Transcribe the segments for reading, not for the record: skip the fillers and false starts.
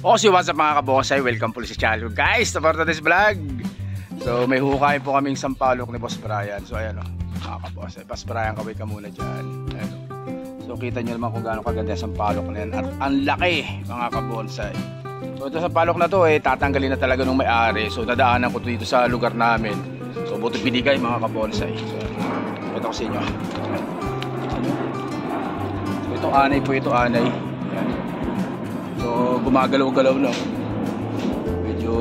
Okay, what's up mga kabonsay? Welcome po sa channel guys, to for today's vlog. So may hukay po kaming sampalok ni Boss Brian. So ayan o, mga kabonsay, Boss Brian, kaway ka muna dyan. Ayan o. So kita nyo naman kung gaano kaganda yung sampalok na yan. At ang laki mga kabonsay. So ito sampalok na to tatanggalin na talaga nung may-ari. So dadaanan ko dito sa lugar namin. So buto binigay mga kabonsay. So ito ko sa inyo. So ito anay po, ito anay. Ayan. So gumagalaw-galaw na. Medyo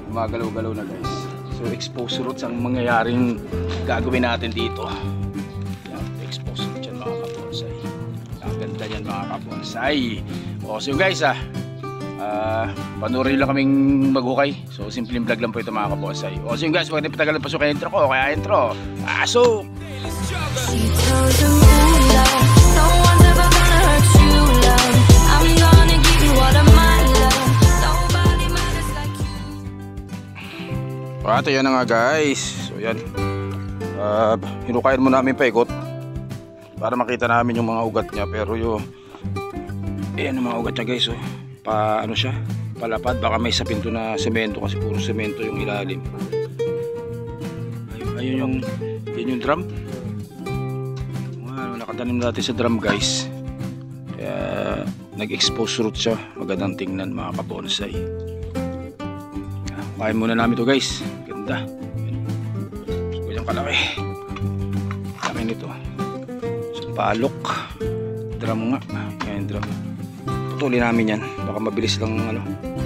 gumagalaw-galaw na guys. So exposed roots ang mangyayaring gagawin natin dito. Yan, exposed roots yan mga kabonsay. Ang ganda yan mga kabonsay. O so guys panurin lang kaming maghukay. So simpleng vlog lang po ito mga kabonsay. O so guys, huwag na patagal pa sa intro ko. Kaya intro. So ito yan na nga guys. So yan, hinukayan mo namin paikot para makita namin yung mga ugat niya. Pero yung ayan yung mga ugat niya guys. So, ano siya, palapad. Baka may sapinto na semento kasi puro semento yung ilalim. Ayun yung drum. Nakatanim dati sa drum guys. Kaya nag-expose root siya. Magandang tingnan mga kabonsay. Kain muna namin to guys. Ganda. So yung kalaki. Kalaki nito. Sampalok. Drum nga. Yan drum. Putulin namin yan. Baka mabilis lang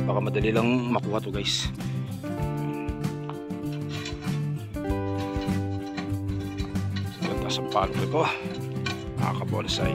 baka madali lang makuha to guys. Ganda sampalok ito. Nakakabonsay.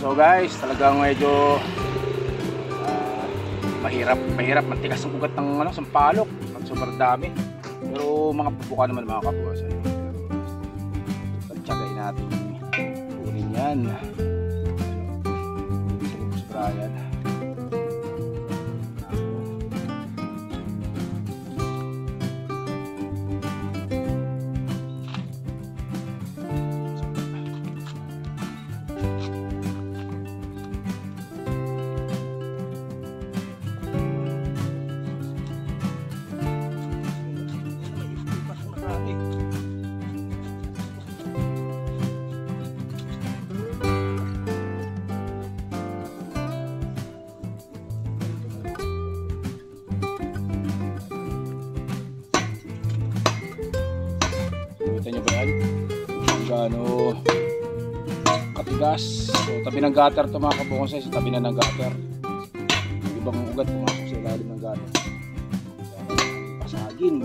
So guys, talagang medyo mahirap matigas ang ugat ng sampalok. Sobrang dami. Pero mga pupuka naman mga kabonsay. Pagtsagain natin kunin yan. Sa Brian. Kita nyo ba yan? Kung gaano katigas. So tabi ng gutter ito mga kabonsay. Sa tabi na ng gutter. Yung ibang ugat pumasok sa ilalim ng gutter. Pasagin.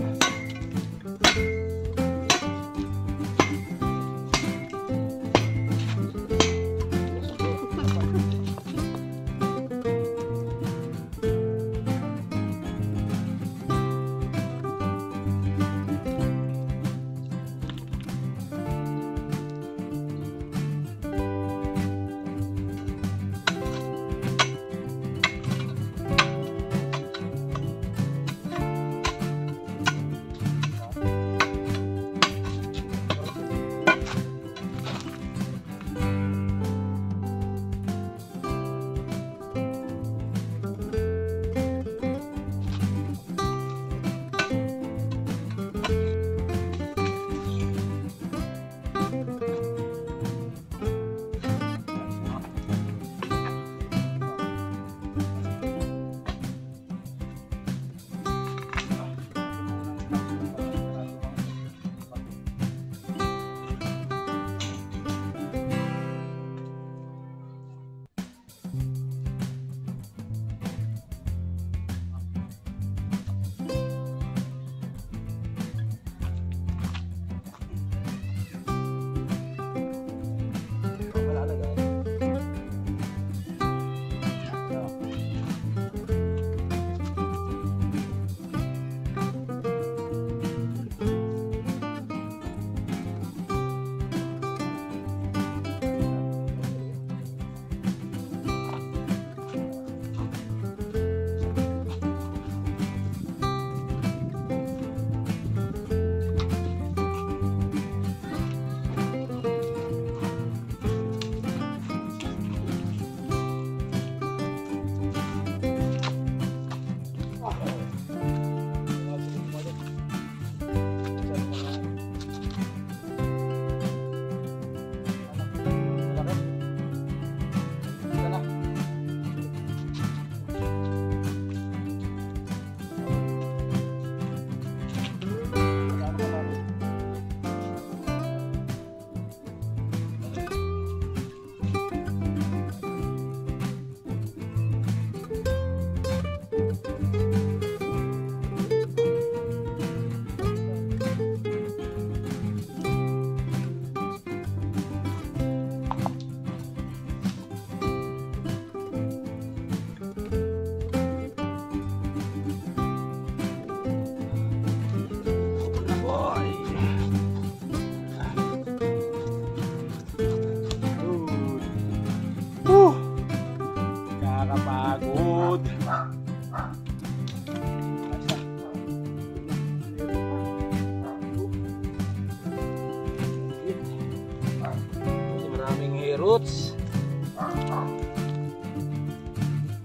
hair roots.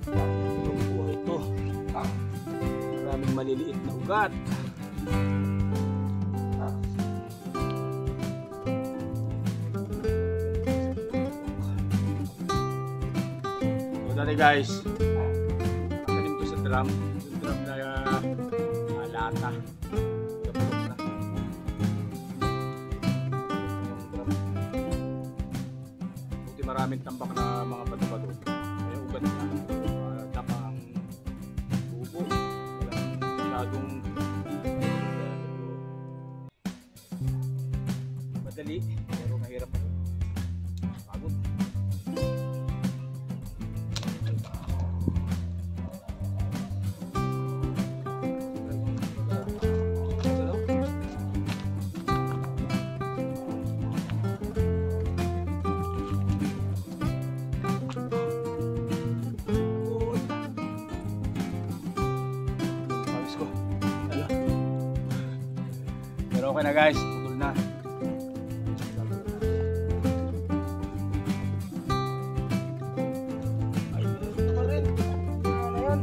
Buhay ito. Maraming maliliit na ugat. So dati guys, tanim ko sa drum. Yung drum na lata. Maraming tambak na mga bato-bato. Kaya ugat na tapang bubo. Masyadong madali pero mahirap pa rin. Pagod. Pero okay na guys, putol na. Ay, ito pa rin. Ano yan?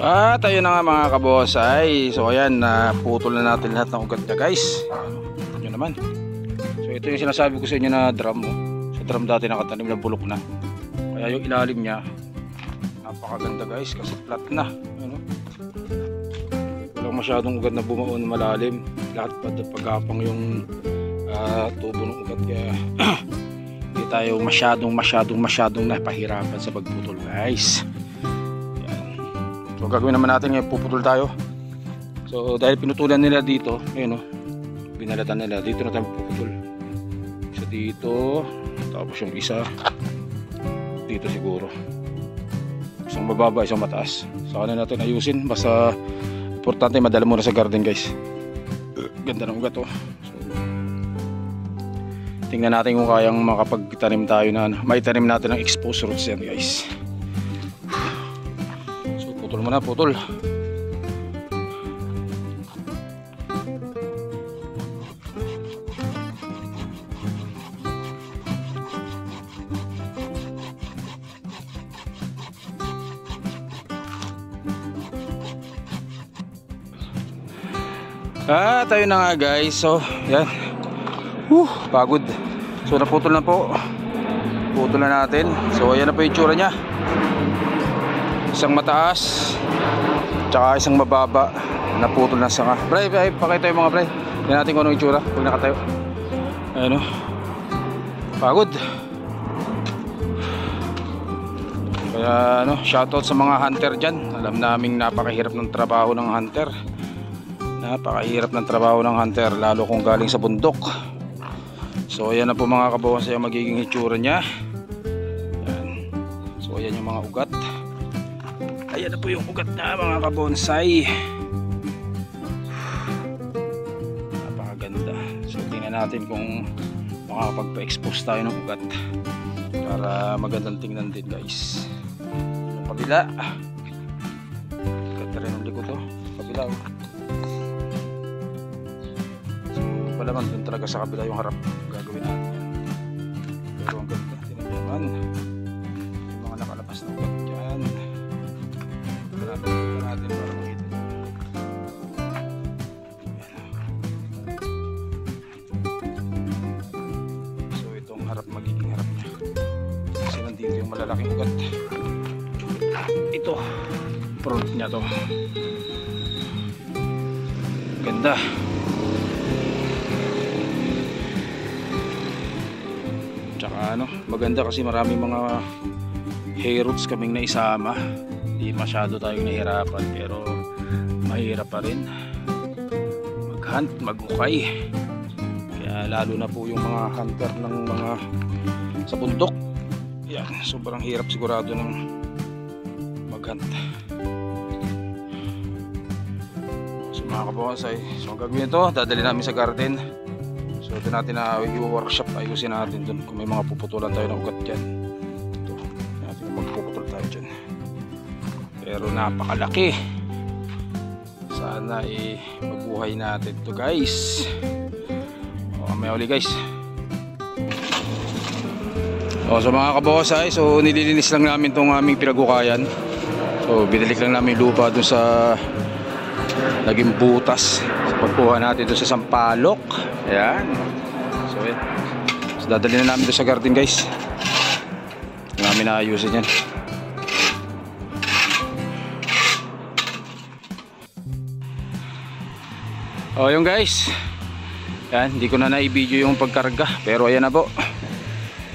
At ayun na nga mga kabosay. So ayan, naputol na natin lahat ng ugat niya guys. Ito naman. So ito yung sinasabi ko sa inyo na drum. Sa drum dati nakatanim na bulok na. Kaya yung ilalim niya napakaganda guys kasi flat na. Ano? Walang masyadong ugat na bumaon malalim. Lahat pa pagkapang yung tubo ng ugat. Kaya hindi tayo masyadong napahirapan sa pagputol guys. So gagawin naman natin ngayon, puputol tayo. So dahil pinutulan nila dito, ayun o, binalatan nila, dito na tayo puputol. Isa dito, tapos yung isa dito siguro. Isang mababa, isang mataas. Saka na natin ayusin, basta importante madala muna sa garden guys. Ganda ng ugat o. So, tingnan natin kung kayang makapagtanim tayo na, may tanim natin ng exposed roots yan guys. Putol mo na, putol. Tayo na nga guys. So, yan. Pagod. So, naputol na po. Putol na natin. So, ayan na po yung tsura nya. Isang mataas tsaka isang mababa naputol na sanga. Pre, pakita yung mga pre. Tignan natin kung anong itsura pag nakatayo. Ayun o, pagod. Kaya ano, shoutout sa mga hunter dyan. Alam naming napakahirap ng trabaho ng hunter. Napakahirap ng trabaho ng hunter, lalo kung galing sa bundok. So ayan na po mga kabawas yung magiging itsura nya. Ayan. So ayan yung mga ugat. Ayan na po yung ugat na mga kabonsai. Napakaganda. So tingnan natin kung makakapagpa-expose tayo ng ugat para magandang tingnan din guys. Yung kabila, ganda rin ang likod to. Kabila oh. So pala man dun talaga sa kabila yung harap gagawin natin yan. Pero ang ganda, tingnan naman yung mga nakalabas na ugat dyan. Natin para makita. So itong harap magiging harap niya. Kasi nandito yung malalaking ugat. Ito, front niya to. Ganda. Tsaka ano, maganda kasi marami mga hair roots kaming naisama. Hindi masyado tayong nahirapan pero mahirap pa rin. mag-hunt, mag-ukay. Kaya lalo na po yung mga hunter ng mga sa bundok. Yan, sobrang hirap sigurado ng mag-hunt. So mga kabonsay, so ang gagawin ito, dadali namin sa garden. So ito natin na i-workshop, ayusin natin dun kung may mga puputulan tayo ng ugat dyan. Ito, natin magpuputol tayo dyan. Pero napakalaki. Sana mabuhay natin to guys. O may uli guys. O so mga kabosay, so nililinis lang namin tong aming pinagukayan. So binalik lang namin lupa dun sa naging butas sa pagkuha natin dun sa sampalok. Ayan. So yun. So dadali na namin dun sa garden guys. Hindi namin naayusin yan. O yung guys, yan, hindi ko na na-video yung pagkarga, pero ayan na po,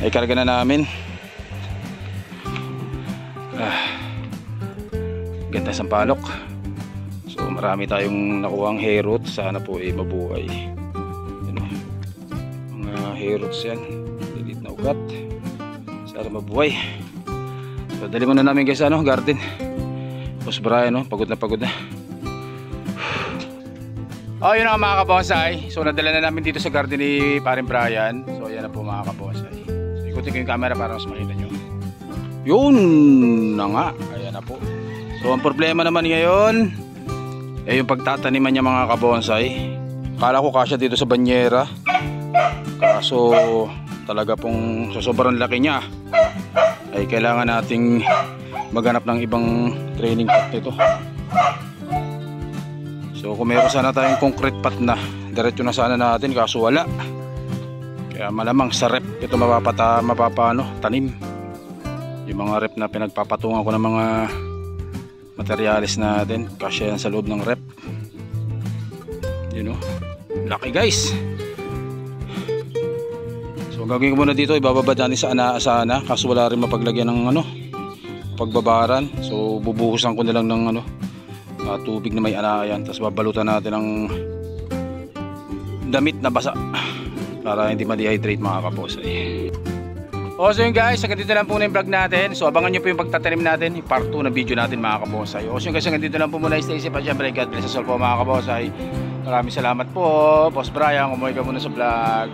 ay karga na namin. Ganda sa palok. So marami tayong nakuhang hair roots, sana po ay mabuhay. Yan, mga hair roots yan, lilit na ugat, sana mabuhay. So dali muna namin guys ano, garden. Boss Brian, no? Pagod na. Oh, yun nga mga kabonsay. So nadala na namin dito sa garden ni Paring Brian. So ayan na po mga kabonsay. So ikutin ko yung camera para mas makita nyo. Yun na nga. Ayan na po. So ang problema naman ngayon ay yung pagtataniman niya mga kabonsay. Kala ko kasya dito sa banyera. Kaso talaga pong sa sobrang laki niya ay kailangan nating maghanap ng ibang training pot nito. So kung meron sana tayong concrete pot na, diretso na sana natin, kaso wala. Kaya malamang sa rep ito tanim. Yung mga rep na pinagpapatungan ko ng mga materialis natin, kasya yan sa loob ng rep. You know, laki guys. So gagawin ko muna dito, ibababa natin sa ana, kaso wala rin mapaglagyan ng pagbabaran. So bubuhusan ko nilang ng tubig na may anayan, tapos babalutan natin ng damit na basa para hindi ma-dehydrate mga kabosay. So yun guys, hanggang dito lang po na yung vlog natin. So abangan nyo po yung pagtatanim natin, yung part 2 na video natin mga kabosay. So yun guys, hanggang dito lang po muna. Stay safe at syempre God bless us all po mga kabosay. Maraming salamat po Boss Brian, umuwi ka muna sa vlog.